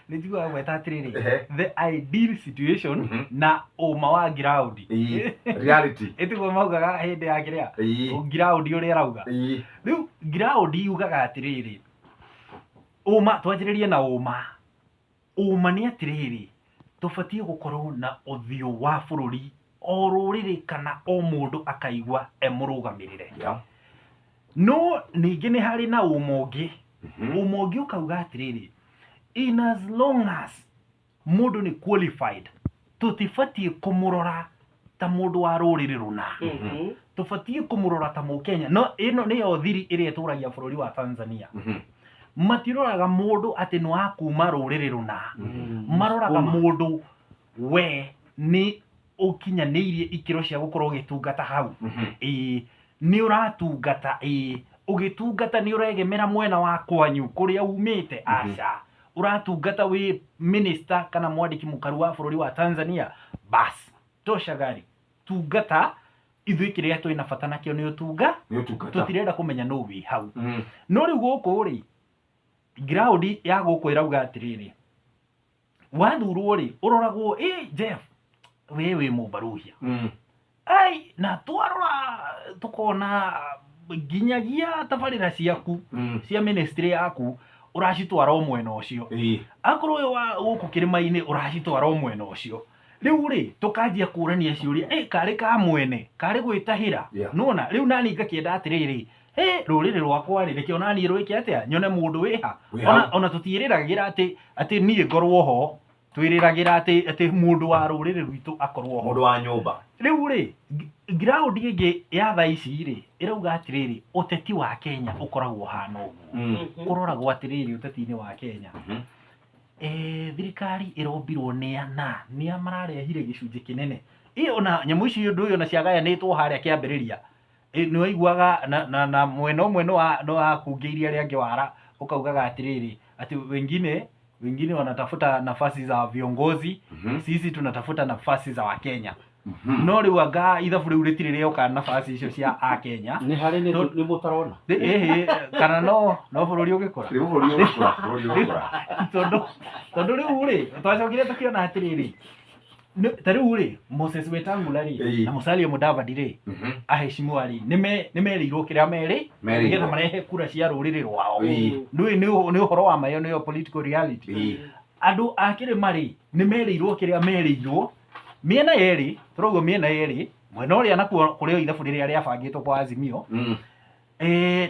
Nijua gweta atiriri the ideal situation na uma wa ground reality etigo maugaga hindi ya kiria ground uri arauga riu ground yugaga atiriri uma twanjiririe na uma ni atiriri tubatie gukorwo na uthio wa bururi o ruriri kana o mundu akaigwa emurugamirire no ningi ni hari na umongi ukauga atiriri in as long as mundu ni qualified tutibatie kumurora ta mundu wa ruriri runa tubatie kumurora ta mukenya no ino ni yo thiri iria turagia bururi wa Tanzania matiroraga mundu ati no akuma ruriri runa maroraga mundu we ni ukinyaniirie ikiro cia gukorwo gitungata hau ni uratungata ugitungata ni uregemera mwena wa kwanyu kuria umite aca uratungata wi minister kana mwandiki mukaru wa bururi wa Tanzania bas toshagari tungata ithui kiria twina bata nakio ni utunga tutirenda kumenya no wi hau no riu guku ri ground ya guku irauga atiriri wathurwo ri uroragwo Jeff wewe mubaruhia ai na twarora tukona ginyagia tabarira ciaku cia ministry yaku uracitwara omwena ucio akorwo wa guku kirima-ini uracitwara omwena ucio riu ri tukanjia kurania ciuria kari ka mwene kari gwitahira nona riu nani ngakienda atiriri ruriri rwakwa ri reke onani rwike atia nyone mundu wiha ona tutiriragira ati nie ngorwo ho twiriragira ati mundu wa ruriri rwitu akorwo ho mundu wa nyumba riu ri ground ingi ya thaici ri irauga atiriri uteti wa Kenya ukoragwo hana uguo kuroragwo atiriri uteti-ini wa Kenya thirikari irombirwo ni mararehire gicunji kinene ona nyamu ici ndu ona ciagayanitwo haria kiambiriria ni waiguaga na mwena umwe no akungeiria ria ngiwara ukaugaga atiriri ati wengine wanatafuta nafasi za viongozi sisi tunatafuta nafasi za Wakenya no riu anga ithabu riu ritirireo kana nafasi icio cia a Kenya ni hari ni mutarona kana no bururi ugikora tondu riu ri twacokire tukiona atiriri tariu ri Moses Wetangula ri na Musalia Mudavadi ri aheshimiwa ri nimerirwo kiria meri nigetha marehe kura cia ruriri rwao ni uhoro wa mayo ni political reality andu akirima ri nimerirwo kiria merirwo miena yeri turogo miena yeri mwena uria nakuo kurio ithabu riria riabangitwo kwa Azimio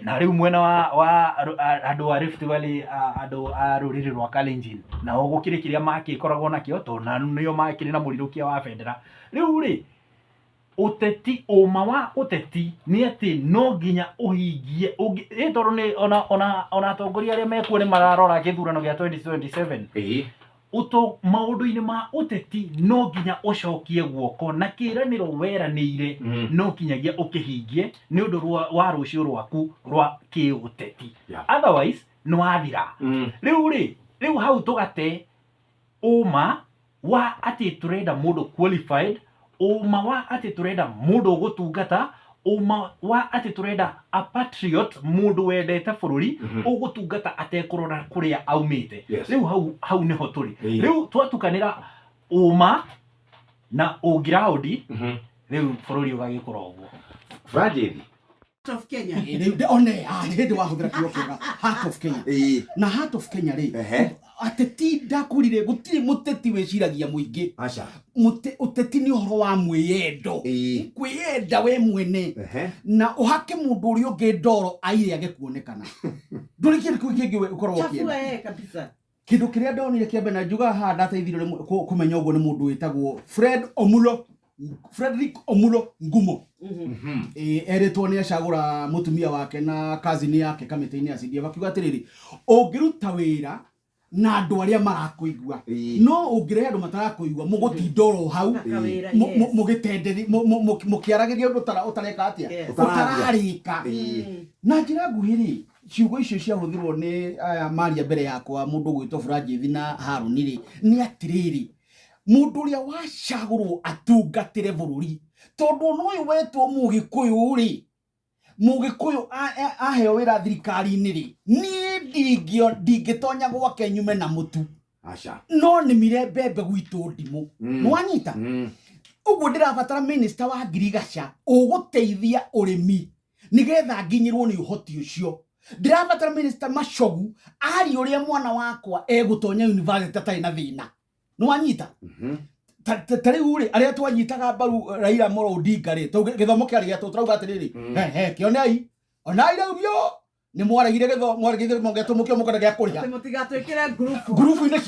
na riu mwena wa andu a Rift Valley andu a ruriri rwa Kalenjin na ugukire kiria makikoragwo nakio to na nio makire na murirukia wa bendera riu ri uteti uma wa uteti ni ati no nginya uhingie toro ni ona atongoria aria mekuo ni mararora githurano gia 2027 maundu-ini ma uteti no nginya ucokie guoko na kiraniro weranire no kinyagia ukihingie ni undu wa rucio rwaku rwa kiuteti otherwise no athira riu hau tugate uma wa ati turenda mundu qualified uma wa ati turenda mundu gutungata uma wa ati turenda a patriot mundu wendete bururi ugutungata atekurora kuria aumite riu hau niho turi riu twatukanira uma na ground riu bururi ugagikora uguo Fragile Heart of Kenya hindi wahuthira kiugo kiega Heart of Kenya na Heart of Kenya ri ateti ndakurire gutire muteti wiciragia muingi acha uteti ni uhoro wa mwiyendo kwiyenda we mwene na uhake mundu uri ungi ndoro aire agekuonekana nduri kingi ukorwo kienda kabisa kindu kiria ndonire kiambe na njuga ha ndateithirio kumenya uguo ni mundu witagwo Frederick Omulo Ngumo eretwo ni acagura mutumia wake na kazini yake kamiti-ini ya CDF akiuga atiriri ungiruta wira na andu aria marakuigua no ungirehe andu matarakuigua mugutindoro hau mugitenderi mukiaragiria undu utareka atia utararika na njira nguhiri ciugo icio ciahuthirwo ni Maria mbere yakwa mundu gwitwo Franjithi na Haruni ri ni atiriri mundu uria wacagurwo atungatire bururi tondu no uyu wetwo Mugikuyu ri Mugikuyu aheo wira thirikari-inĩ rĩ niĩ ndingĩtonya gwake nyume na mũtu Asha. no nĩ mire mbembe gwitũ ndimũ nwanyita ũguo ndĩrabatara minister wa ngirigaca ũgũteithia ũrĩmi nĩgetha nginyĩrwo nĩ ũhoti ũcio ndĩrabatara minister Machogu ari ũrĩa mwana wakwa egũtonya university atarĩ na thĩna nwanyita tarĩu rĩ arĩa twanyitaga mbaru Raila Amolo Odinga rĩ gĩthomo kĩarĩ gĩatũ turauga atĩrĩrĩ kĩonei onai rĩu bio nĩ mwaregire gĩthomo gĩatũ mũkĩo mũkona gĩa kũrĩha mũtigatwĩkĩre group-inĩ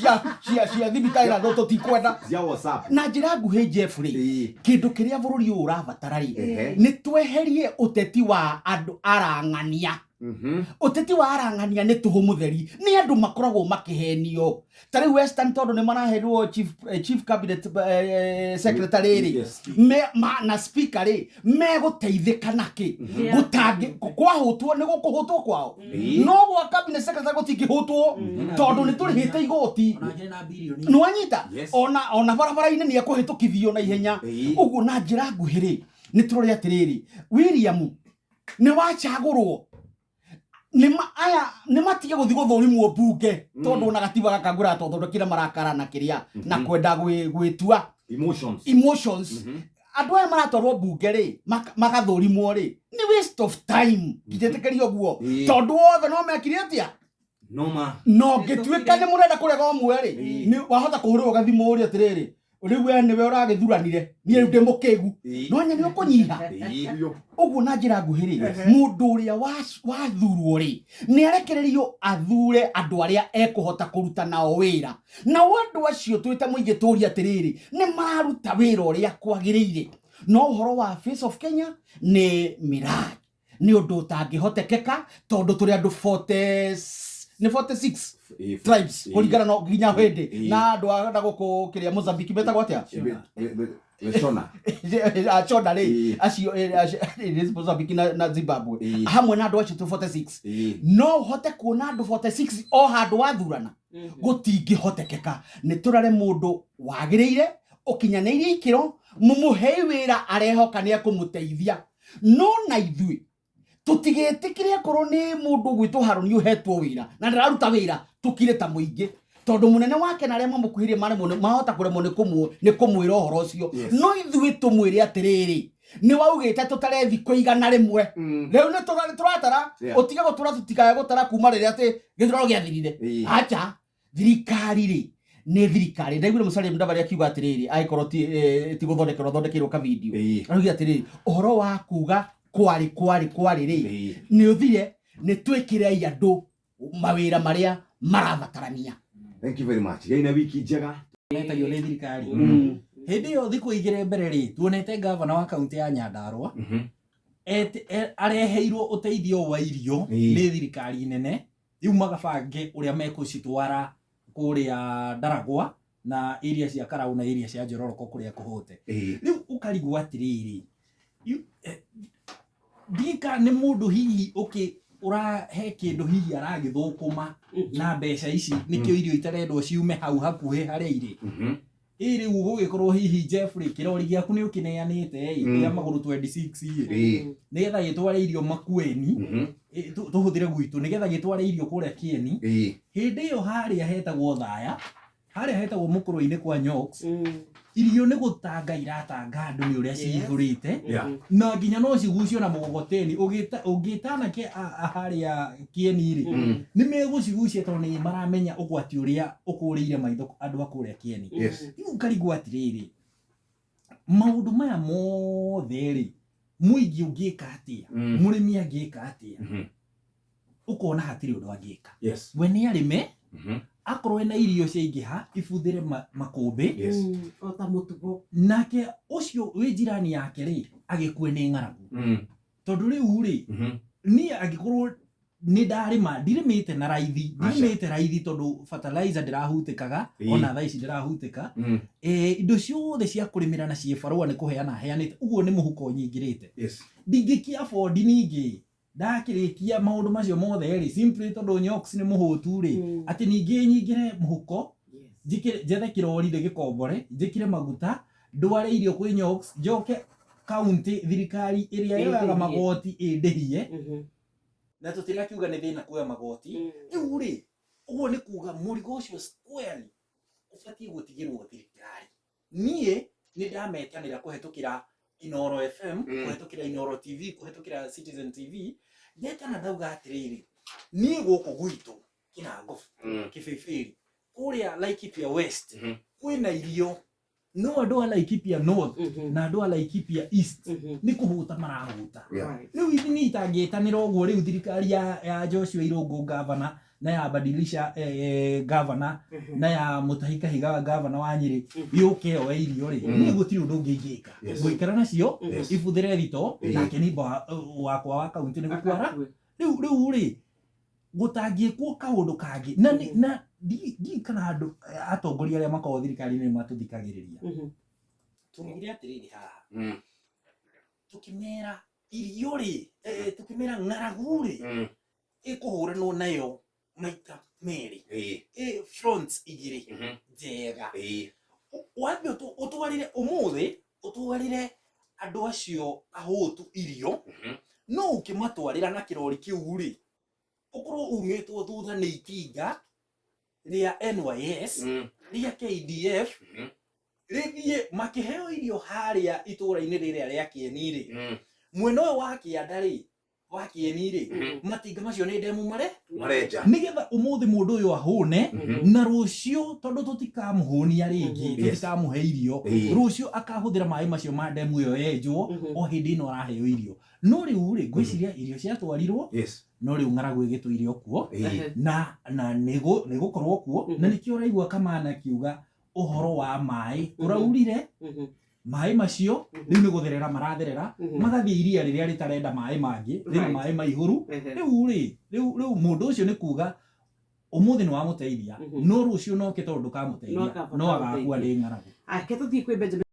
cia thibitarĩ na ndo tũtikwenda cia WhatsApp na njĩra nguhĩ Jeff rĩ kĩndũ kĩrĩa bũrũri ũyũ ũrabatara rĩ nĩ tweherie ũteti wa andũ arang'ania ũteti wa arang'ania nĩ tũhũ mũtheri nĩ andũ makoragwo makĩhenio tarĩu Western tondũ nĩ maraheirwo chief cabinet secretary rĩ na speaker rĩ megũteithĩka nakĩ gũtangĩ kwahũtwo nĩ gũkũhũtwo kwao no gwa cabinet secretary gũtingĩhũtwo tondũ nĩ tũrĩhĩte igoti nwanyita ona barabara-inĩ nĩ ekũhĩtũkithio na ihenya ũguo na njĩra nguhĩ rĩ nĩ tũrore atĩrĩrĩ William nĩ wachagũrwo nĩ matige gũthiĩ gũthũrimwo mbunge tondũ ona gatiba gakangũra tondũ marakara na kĩrĩa na kwenda gwĩtua emotions andũ aya maratwarwo mbunge rĩ magathũrimwo rĩ nĩ waste of time ngĩtĩkĩria ũguo tondũ othe no mekire atĩa no ngĩtuĩka nĩ mũrenda kũrega ũmwe rĩ nĩ wahota kũhũrĩrwo gathimũ ũrĩa atĩrĩrĩ rĩu we nĩwe ũragĩthuranire niĩ rĩu ndĩ mũkĩgu no nya nĩ ũkũnyiha ũguo na njĩra nguhĩ rĩ mũndũ ũrĩa wathurwo rĩ nĩ arekererio athure andũ arĩa ekũhota kũruta nao wĩra na andũ acio twĩte mũingĩ tũũria atĩrĩrĩ nĩ mararuta wĩra ũrĩa kwagĩrĩire no ũhoro wa Face of Kenya nĩ mirage nĩ ũndũ ũtangĩhotekeka tondũ tũrĩ andũ 46 tribes kũringana no nginya hĩndĩ na andũ a gũkũ kĩrĩa Mozambique betagwo atĩa Achona rĩ acio Mozambique na Zimbabwe hamwe na andũ acio 46 no hote kuona andũ 46 o handũ wathurana gũtingĩhotekeka nĩ tũrare mũndũ wagĩrĩire ũkinyanĩirie ikĩro mũmũhei wĩra arehoka nĩ ekũmũteithia no na ithuĩ tũtigĩtĩkĩre korwo nĩ mũndũ gwĩtwo Harũni ũhetwo wĩra na ndararuta wĩra tũkire ta mũingĩ tondũ mũnene wake na arĩa mamũkuhĩrĩrie mahota kũremwo nĩ kũmwĩra ũhoro ũcio no ithuĩ tũmwĩre atĩrĩrĩ nĩ waugĩte tũtare thikũ igana rĩmwe rĩu nĩ tũratara ũtige gũtũra tũtikae gũtara kuma rĩrĩa atĩ gĩthurano gĩathirire acha thirikari rĩ nĩ thirikari ndaiguire Musalia Mudavadi akiuga atĩrĩrĩ angĩkorwo ti gũthondekerwo ka video arauga atĩrĩrĩ ũhoro wa kuga kwari rĩ nĩ ũthire nĩ twĩkĩre andũ mawĩra marĩa marabatarania. Thank you very much. Gaina wiki njega. Netagio nĩ thirikari. Hĩndĩ ĩyo thikũ igĩrĩ mbere rĩ tuonete gavana wa kaunti ya Nyandarua areheirwo ũteithio wa irio nĩ thirikari nene rĩu magabange ũrĩa mekũcitwara kũrĩa Ndaragwa na area cia Karau na area cia Njororoko kũrĩa kũhũte rĩu ũkarigwo atĩrĩrĩ ndika nĩ mũndũ hihi ũrahe kĩndũ hihi aragĩthũkũma na mbeca ici nĩkĩo irio itarendwo ciume hau hakuhĩ harĩa irĩ rĩu gũgĩkorwo hihi Jeffrey kĩrori gĩaku nĩ ũkĩneanĩte rĩa magũrũ 26 nĩgetha gĩtware irio Makueni tũhũthĩre gwitũ nĩgetha gĩtware irio kũrĩa Kieni hĩndĩ ĩyo harĩa hetagwo Thaya harĩa hetagwo mũkũrũ-inĩ kwa Nyoks irio nĩ gũtanga iratanga andũ nĩ ũrĩa cihũrĩte na nginya no cigucio na mũgogoteni ũngĩtana harĩa Kieni rĩ nĩ megũcigucia tondũ nĩ maramenya ũgwati ũrĩa ũkũrĩire maitho andũ a kũrĩa Kieni rĩu ũkarigwo atĩrĩrĩ maũndũ maya mothe rĩ mũingĩ ũngĩka atĩa mũrĩmi angĩka atĩa ũkona hatirĩ ũndũ angĩka we nĩ arĩme akorwo na irio ciaingĩha ibuthĩre makũmbĩ ota mũtugo nake ũcio wĩ njirani yake rĩ agĩkue nĩ ng'aragu tondũ rĩu rĩ niĩ angĩkorwo nĩ ndarĩma ndirĩmĩte na raithi ndirĩmĩte raithi tondũ fertilizer ndĩrahutĩkaga ona thaa ici ndĩrahutĩka indo ciothe cia kũrĩmĩra na ciĩbarũa nĩ kũheana heanĩte ũguo nĩ mũhuko nyingĩrĩte ndingĩkia afford ningĩ ndakĩrĩkia maũndũ macio mothe rĩ simply tondũ Nyoks nĩ mũhũtu rĩ atĩ ningĩ nyingĩre mũhuko njethe kĩrori gĩkombore njĩkĩre maguta ndware irio kwĩ Nyoks njoke county thirikari iria yoyaga magoti indihie Mhm. na tutirakiuga ni thina kuoya magoti riu ri uguo ni kuga murigo ucio square ubatie gutigirwo thirikari nie ni ndametanira kuhetukira Inoro FM kuhetukira Inoro TV kuhetukira Citizen TV ndetana ndauga atiriri nie guku gwitu Kinango Kibibiri kuria Laikipia West kwina irio no andu a Laikipia North na andu a Laikipia East ni kuhuta marahuta riu ithi ni itangitanira uguo riu thirikari ya Joshua Irungu governor na ya Badilisha governor na ya Mutahi Kahiga governor wa Nyeri yuke o irio ri ni gutiri undu ngingika gwikara nacio ibuthire rito na kinimba wakwa wa county ni gukwara riu ri gutangiekwo kaundu kangi na di kana andu atongoria aria makao thirikari ni matuthikagiriria tugire atiriri haha tukimera irio ri tukimera ng'aragu ri ikuhuranwo nayo maita meri fronts igiri njega wambe utwarire umuthi utwarire andu acio ahutu irio no ukimatwarira na kirori kiu ri ukorwo umitwo thutha ni itinga ria NYS ria KDF rithie makiheo irio haria itura-ini riria ria Kieni ri mwena uyu wa Kianda ri wa Kieni ri matinga macio ni ndemu mareja nigetha umuthi mundu uyu ahune na rucio tondu tutikamuhunia ringi tutikamuhe irio rucio akahuthira mai macio ma ndemu iyo yenjwo o hindi ino araheo irio no riu ri gwiciria irio ciatwarirwo no riu ng'aragu igituire okuo na nigukorwo kuo na nikio raigua Kamana kiuga uhoro wa mai uraurire mai macio riu ni gutherera maratherera magathie iria riria ritarenda mai mangi rina mai maihuru riu mundu ucio ni kuga umuthi ni wa muteithia no rucio no ke tondu ka muteithia no agakua ri ng'aragu Ake tuthie kwi Benjamin